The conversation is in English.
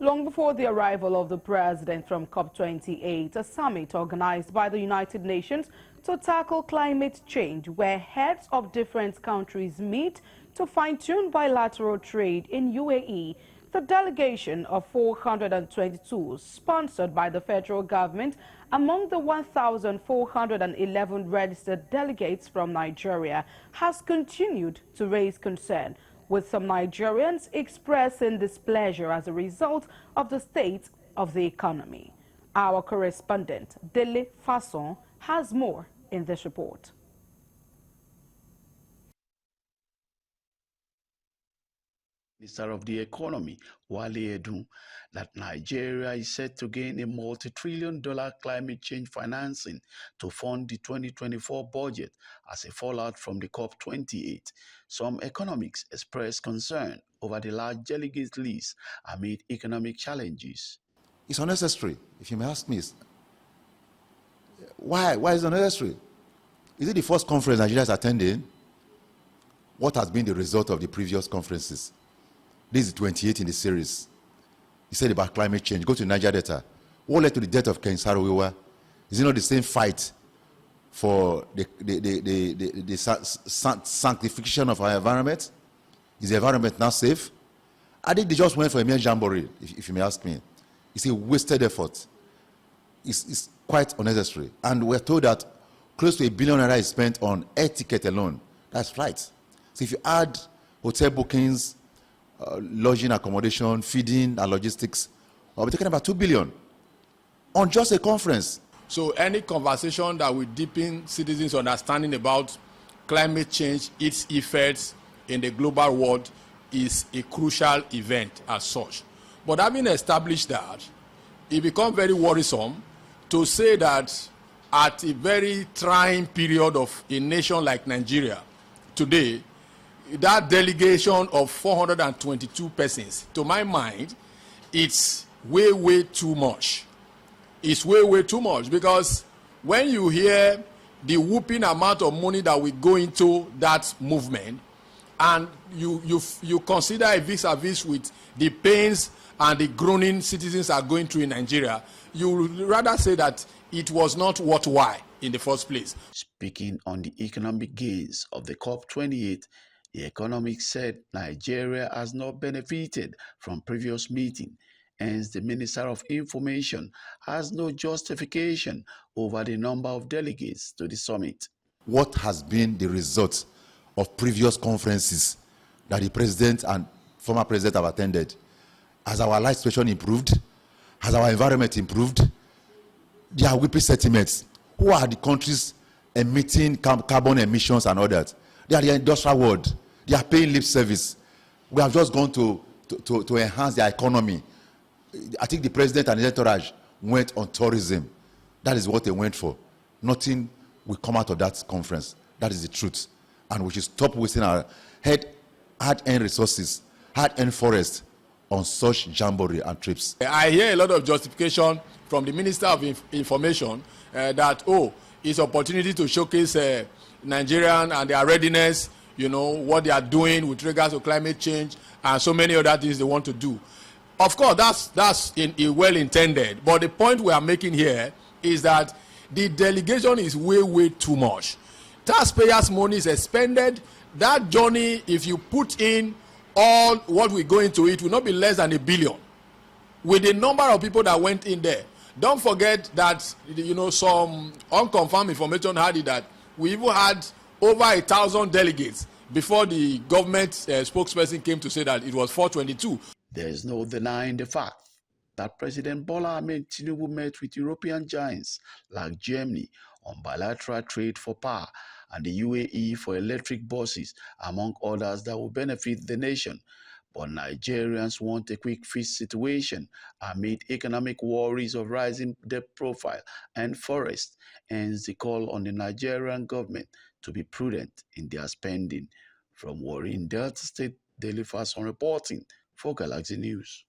Long before the arrival of the president from COP28, a summit organized by the United Nations to tackle climate change, where heads of different countries meet to fine-tune bilateral trade in UAE. The delegation of 422, sponsored by the federal government, among the 1,411 registered delegates from Nigeria, has continued to raise concern, with some Nigerians expressing displeasure as a result of the state of the economy. Our correspondent, Delegates, has more in this report. Minister of the Economy, Wale Edun, that Nigeria is set to gain a multi-trillion-dollar climate change financing to fund the 2024 budget as a fallout from the COP28. Some economists expressed concern over the large delegate list amid economic challenges. It's unnecessary, if you may ask me. Why is it unnecessary? Is it the first conference Nigeria is attending? What has been the result of the previous conferences? This is 28 in the series. He said about climate change. Go to Niger data. What led to the death of Ken Saro-Wiwa? Is it not the same fight for the sanctification of our environment? Is the environment now safe? I think they just went for a mere jamboree, if you may ask me. It's a wasted effort. It's quite unnecessary. And we're told that close to $1 billion is spent on air ticket alone. That's flights. So if you add hotel bookings, lodging, accommodation, feeding, and logistics, we're talking about $2 billion on just a conference. So any conversation that will deepen citizens' understanding about climate change, its effects in the global world, is a crucial event as such. But having established that, it becomes very worrisome to say that at a very trying period of a nation like Nigeria today, that delegation of 422 persons, to my mind, it's way too much. It's way too much, because when you hear the whooping amount of money that we go into that movement, and you consider a vis-a-vis with the pains and the groaning citizens are going through in Nigeria, you would rather say that it was not worthwhile in the first place. Speaking on the economic gains of the COP28, the Economists said Nigeria has not benefited from previous meeting. Hence, the Minister of Information has no justification over the number of delegates to the summit. What has been the result of previous conferences that the president and former president have attended? Has our life situation improved? Has our environment improved? There are weekly settlements. Who are the countries emitting carbon emissions and all that? They are the industrial world. They are paying lip service. We have just gone to enhance their economy. I think the president and his entourage went on tourism. That is what they went for. Nothing will come out of that conference. That is the truth. And we should stop wasting our hard-earned resources, hard-earned forests on such jamboree and trips. I hear a lot of justification from the Minister of Information that, it's opportunity to showcase Nigerian and their readiness, what they are doing with regards to climate change and so many other things they want to do. Of course, that's well intended, but the point we are making here is that the delegation is way too much. Taxpayers' money is expended. That journey, if you put in all what we go into it, will not be less than $1 billion. With the number of people that went in there, don't forget that some unconfirmed information had it that we even had over 1,000 delegates before the government spokesperson came to say that it was 422. There is no denying the fact that President Bola Ahmed Tinubu met with European giants like Germany on bilateral trade for power and the UAE for electric buses, among others that will benefit the nation. But Nigerians want a quick fix situation amid economic worries of rising debt profile and forest, hence the call on the Nigerian government to be prudent in their spending. From Warri in Delta State, Delegates reporting for Galaxy News.